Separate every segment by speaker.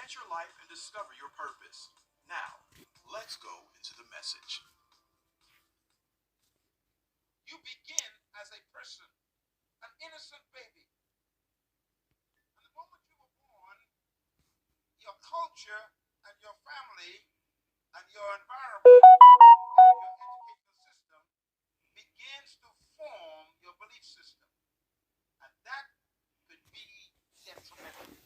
Speaker 1: Enhance your life and discover your purpose. Now, let's go into the message.
Speaker 2: You begin as a person, an innocent baby. And the moment you were born, your culture and your family and your environment and your educational system begins to form your belief system. And that could be detrimental.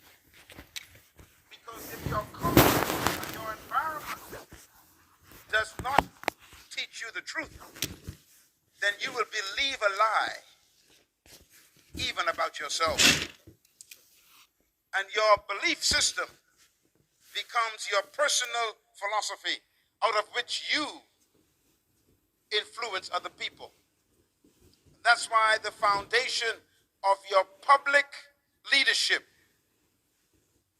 Speaker 2: Because if your culture and your environment does not teach you the truth, then you will believe a lie, even about yourself. And your belief system becomes your personal philosophy out of which you influence other people. That's why the foundation of your public leadership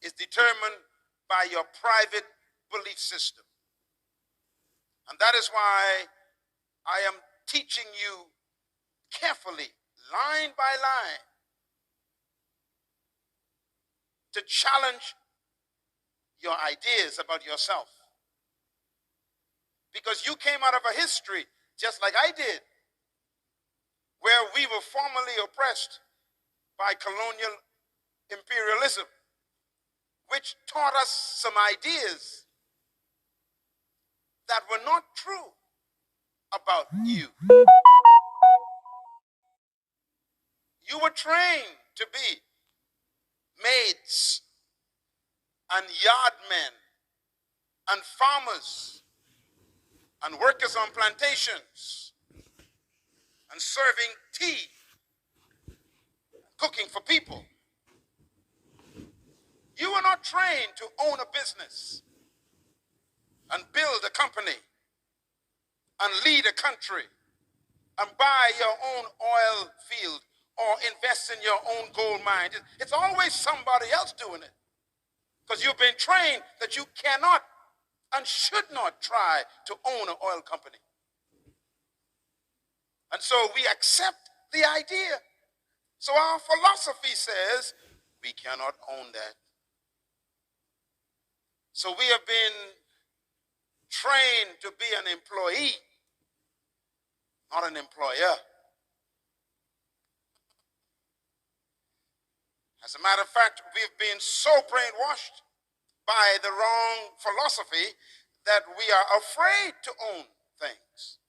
Speaker 2: is determined by your private belief system. And that is why I am teaching you carefully, line by line, to challenge your ideas about yourself. Because you came out of a history, just like I did, where we were formerly oppressed by colonial imperialism, which taught us some ideas that were not true about you. You were trained to be maids and yardmen and farmers and workers on plantations and serving tea, cooking for people. You were not trained to own a business and build a company and lead a country and buy your own oil field or invest in your own gold mine. It's always somebody else doing it, because you've been trained that you cannot and should not try to own an oil company. And so we accept the idea. So our philosophy says we cannot own that. So we have been trained to be an employee, not an employer. As a matter of fact, we've been so brainwashed by the wrong philosophy that we are afraid to own things.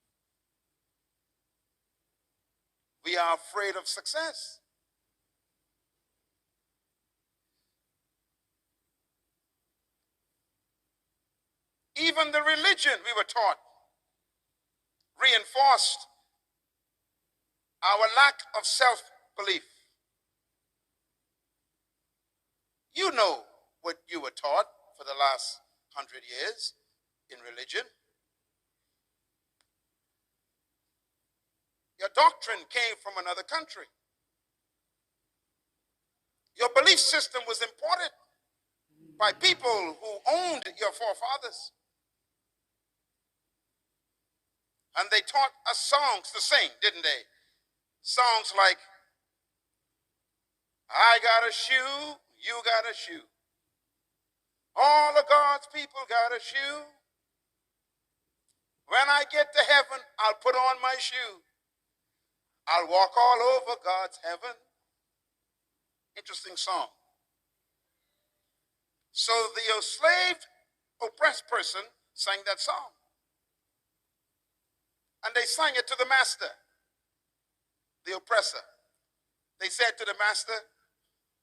Speaker 2: We are afraid of success. Even the religion we were taught reinforced our lack of self-belief. You know what you were taught for the last 100 years in religion. Your doctrine came from another country. Your belief system was imported by people who owned your forefathers. And they taught us songs to sing, didn't they? Songs like, I got a shoe, you got a shoe. All of God's people got a shoe. When I get to heaven, I'll put on my shoe. I'll walk all over God's heaven. Interesting song. So the enslaved, oppressed person sang that song. And they sang it to the master, the oppressor. They said to the master,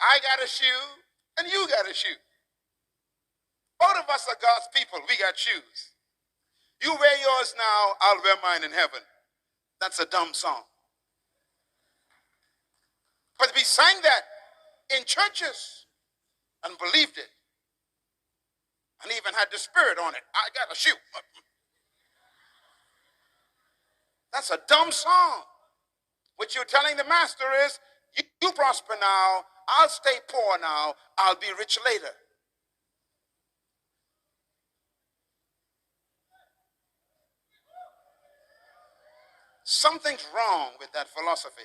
Speaker 2: I got a shoe and you got a shoe. Both of us are God's people. We got shoes. You wear yours now, I'll wear mine in heaven. That's a dumb song. But we sang that in churches and believed it. And even had the spirit on it. I got a shoe. That's a dumb song. What you're telling the master is, you prosper now, I'll stay poor now, I'll be rich later. Something's wrong with that philosophy.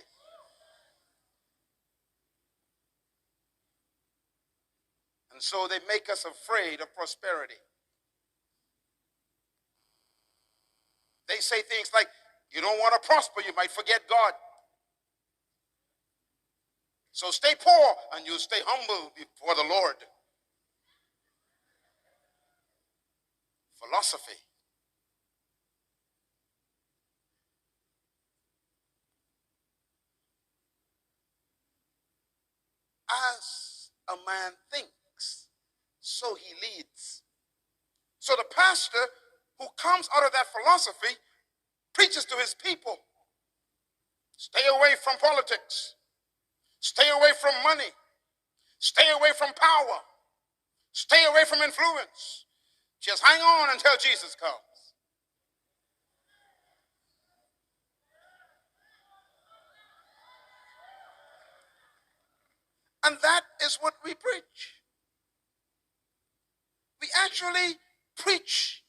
Speaker 2: And And so they make us afraid of prosperity. They say things like, you don't want to prosper, you might forget God. So stay poor and you'll stay humble before the Lord. Philosophy. As a man thinks, so he leads. So the pastor who comes out of that philosophy preaches to his people. Stay away from politics. Stay away from money. Stay away from power. Stay away from influence. Just hang on until Jesus comes. And that is what we preach. We actually preach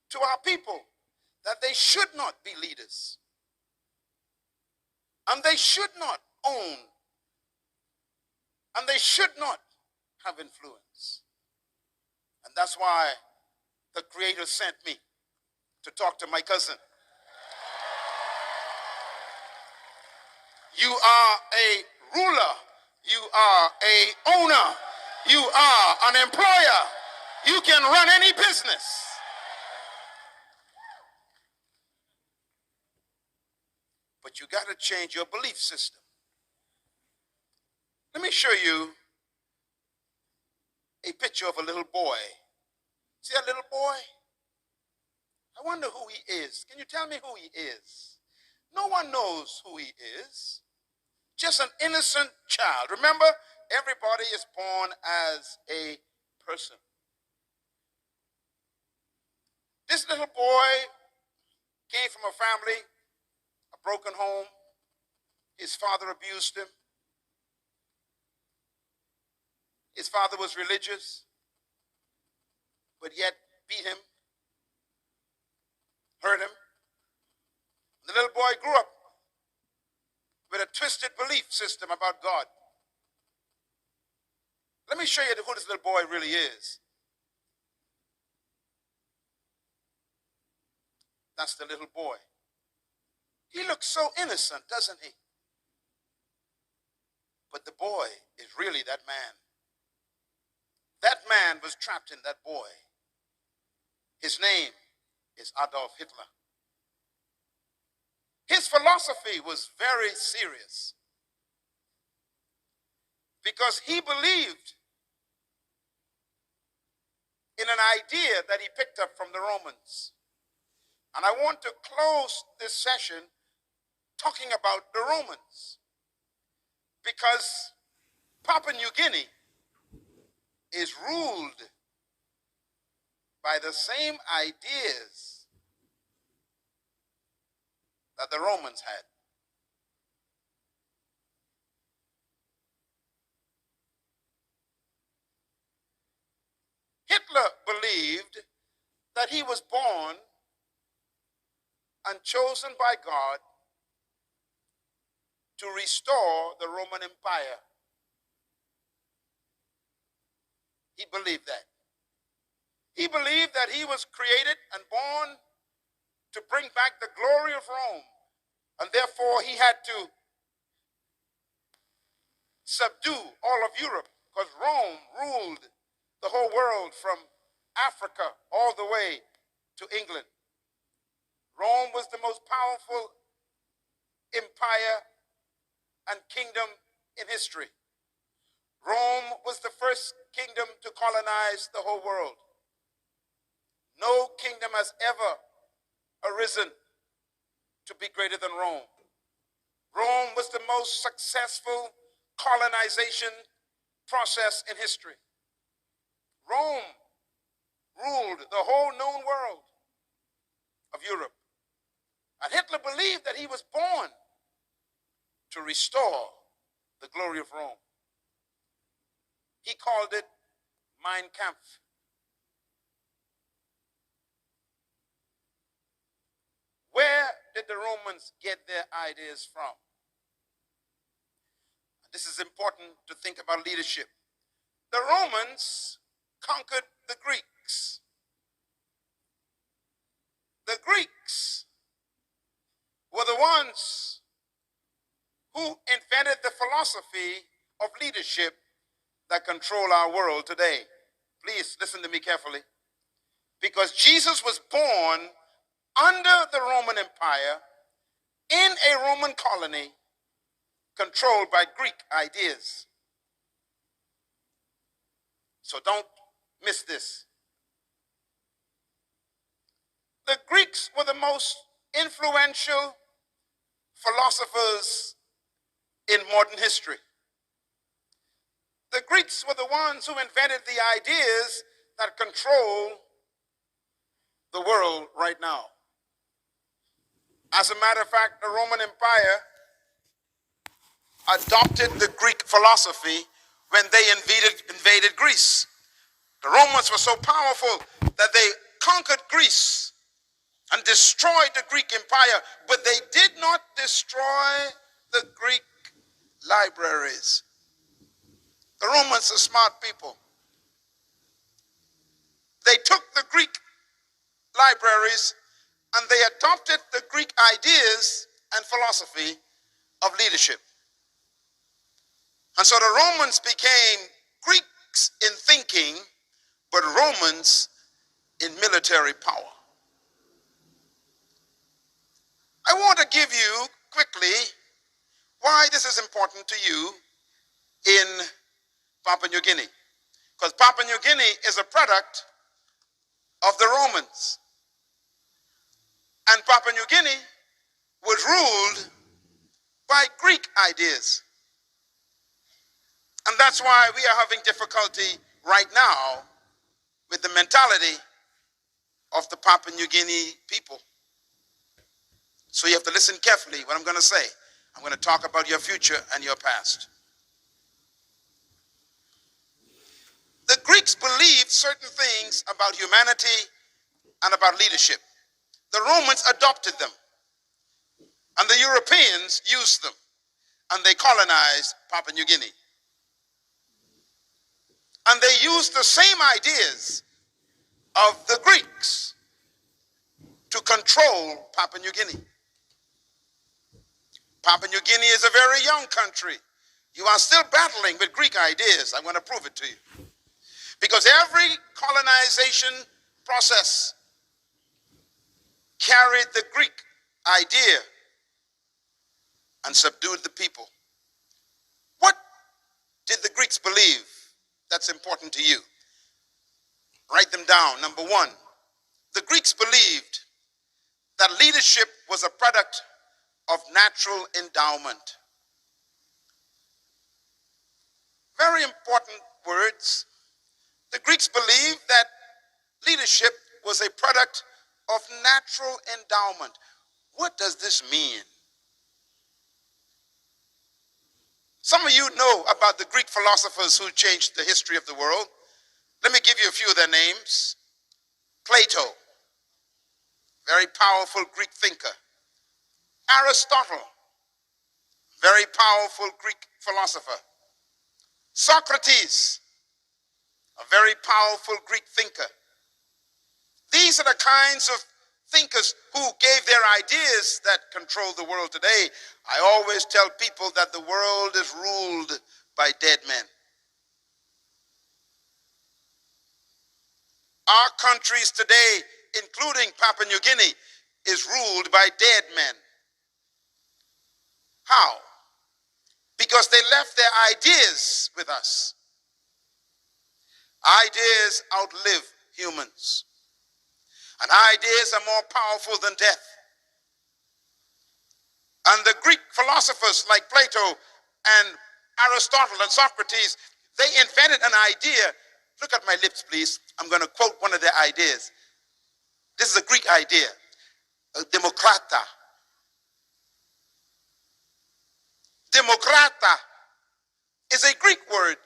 Speaker 2: to our people that they should not be leaders. And they should not own. And they should not have influence. And that's why the Creator sent me to talk to my cousin. You are a ruler. You are a owner. You are an employer. You can run any business. But you got to change your belief system. Let me show you a picture of a little boy. See that little boy? I wonder who he is. Can you tell me who he is? No one knows who he is. Just an innocent child. Remember, everybody is born as a person. This little boy came from a family, a broken home. His father abused him. His father was religious, but yet beat him, hurt him. The little boy grew up with a twisted belief system about God. Let me show you who this little boy really is. That's the little boy. He looks so innocent, doesn't he? But the boy is really that man. That man was trapped in that boy. His name is Adolf Hitler. His philosophy was very serious because he believed in an idea that he picked up from the Romans. And I want to close this session talking about the Romans because Papua New Guinea is ruled by the same ideas that the Romans had. Hitler believed that he was born and chosen by God to restore the Roman Empire. He believed that. He believed that he was created and born to bring back the glory of Rome, and therefore he had to subdue all of Europe because Rome ruled the whole world from Africa all the way to England. Rome was the most powerful empire and kingdom in history. Rome was the first kingdom to colonize the whole world. No kingdom has ever arisen to be greater than Rome. Rome was the most successful colonization process in history. Rome ruled the whole known world of Europe. And Hitler believed that he was born to restore the glory of Rome. He called it Mein Kampf. Where did the Romans get their ideas from? This is important to think about leadership. The Romans conquered the Greeks. The Greeks were the ones who invented the philosophy of leadership that control our world today. Please listen to me carefully. Because Jesus was born under the Roman Empire in a Roman colony controlled by Greek ideas. So don't miss this. The Greeks were the most influential philosophers in modern history. The Greeks were the ones who invented the ideas that control the world right now. As a matter of fact, the Roman Empire adopted the Greek philosophy when they invaded Greece. The Romans were so powerful that they conquered Greece and destroyed the Greek Empire, but they did not destroy the Greek libraries. The Romans are smart people. They took the Greek libraries and they adopted the Greek ideas and philosophy of leadership. And so the Romans became Greeks in thinking, but Romans in military power. I want to give you quickly why this is important to you in Papua New Guinea. Because Papua New Guinea is a product of the Romans. And Papua New Guinea was ruled by Greek ideas. And that's why we are having difficulty right now with the mentality of the Papua New Guinea people. So you have to listen carefully what I'm going to say. I'm going to talk about your future and your past. The Greeks believed certain things about humanity and about leadership. The Romans adopted them, and the Europeans used them, and they colonized Papua New Guinea. And they used the same ideas of the Greeks to control Papua New Guinea. Papua New Guinea is a very young country. You are still battling with Greek ideas. I'm going to prove it to you. Because every colonization process carried the Greek idea and subdued the people. What did the Greeks believe that's important to you? Write them down. Number one, the Greeks believed that leadership was a product of natural endowment. Very important words. The Greeks believed that leadership was a product of natural endowment. What does this mean? Some of you know about the Greek philosophers who changed the history of the world. Let me give you a few of their names. Plato, very powerful Greek thinker. Aristotle, very powerful Greek philosopher. Socrates, a very powerful Greek thinker. These are the kinds of thinkers who gave their ideas that control the world today. I always tell people that the world is ruled by dead men. Our countries today, including Papua New Guinea, is ruled by dead men. How? Because they left their ideas with us. Ideas outlive humans. And ideas are more powerful than death. And the Greek philosophers like Plato and Aristotle and Socrates, they invented an idea. Look at my lips, please. I'm going to quote one of their ideas. This is a Greek idea. Demokrata. Demokrata is a Greek word.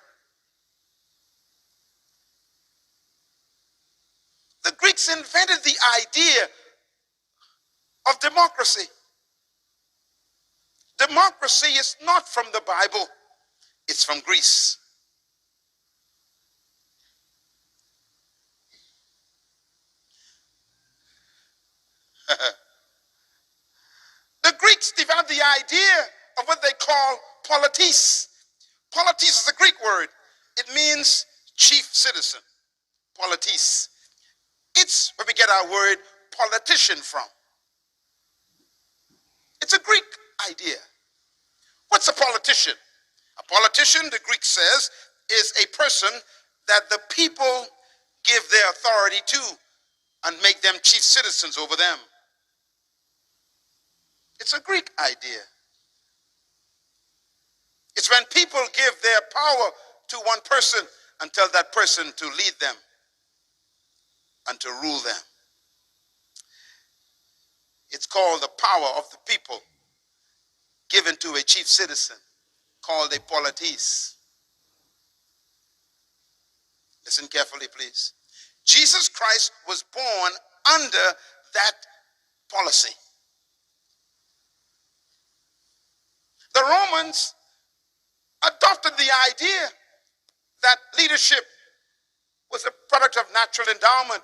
Speaker 2: The Greeks invented the idea of democracy. Democracy is not from the Bible, it's from Greece. The Greeks developed the idea of what they call politis. Politis is a Greek word. It means chief citizen. Politis. It's where we get our word politician from. It's a Greek idea. What's a politician? A politician, the Greek says, is a person that the people give their authority to and make them chief citizens over them. It's a Greek idea. It's when people give their power to one person and tell that person to lead them and to rule them. It's called the power of the people given to a chief citizen, called a politis. Listen carefully, please. Jesus Christ was born under that policy. The Romans adopted the idea that leadership was a product of natural endowment.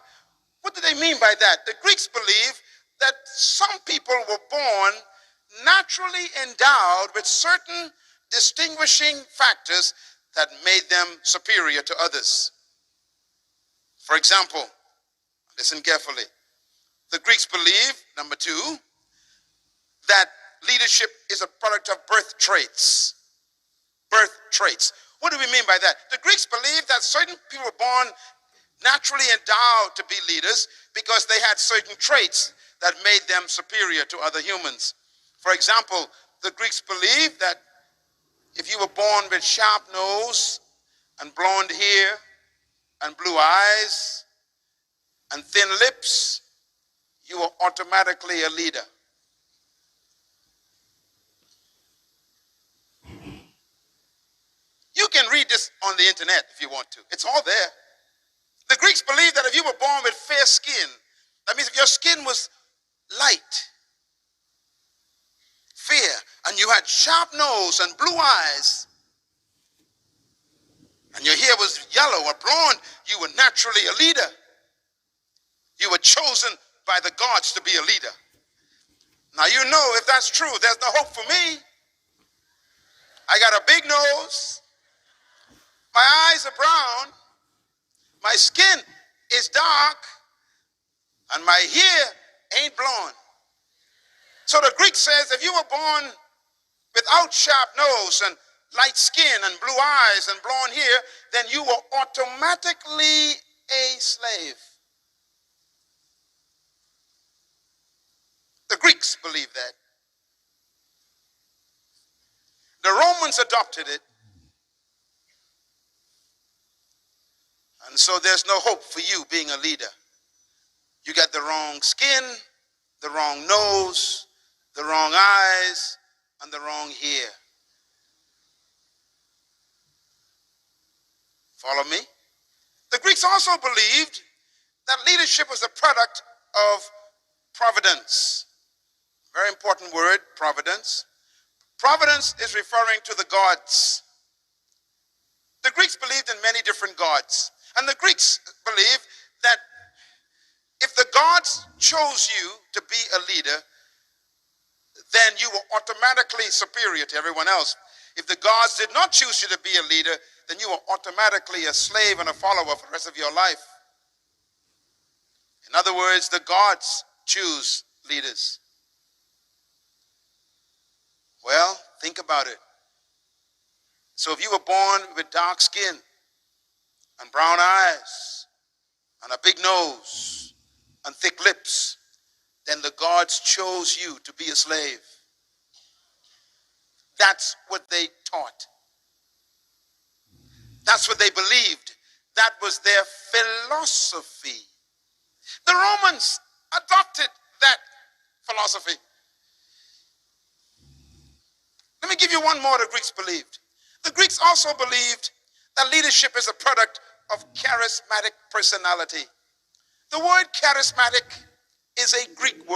Speaker 2: What do they mean by that? The Greeks believe that some people were born naturally endowed with certain distinguishing factors that made them superior to others. For example, listen carefully. The Greeks believe, number two, that leadership is a product of birth traits. Birth traits. What do we mean by that? The Greeks believe that certain people were born naturally endowed to be leaders because they had certain traits that made them superior to other humans. For example, the Greeks believed that if you were born with sharp nose and blonde hair and blue eyes and thin lips, you were automatically a leader. You can read this on the internet if you want to. It's all there. The Greeks believed that if you were born with fair skin, that means if your skin was light, fair, and you had sharp nose and blue eyes, and your hair was yellow or blonde, you were naturally a leader. You were chosen by the gods to be a leader. Now you know if that's true, there's no hope for me. I got a big nose, my eyes are brown, my skin is dark, and my hair ain't blonde. So the Greek says if you were born without sharp nose and light skin and blue eyes and blonde hair, then you were automatically a slave. The Greeks believed that. The Romans adopted it. And so there's no hope for you being a leader. You got the wrong skin, the wrong nose, the wrong eyes, and the wrong hair. Follow me? The Greeks also believed that leadership was a product of providence. Very important word, providence. Providence is referring to the gods. The Greeks believed in many different gods. And the Greeks believed that if the gods chose you to be a leader, then you were automatically superior to everyone else. If the gods did not choose you to be a leader, then you were automatically a slave and a follower for the rest of your life. In other words, the gods choose leaders. Well, think about it. So if you were born with dark skin and brown eyes and a big nose and thick lips, then the gods chose you to be a slave. That's what they taught. That's what they believed. That was their philosophy. The Romans adopted that philosophy. Let me give you one more the Greeks believed. The Greeks also believed that leadership is a product of charismatic personality. The word charismatic is a Greek word.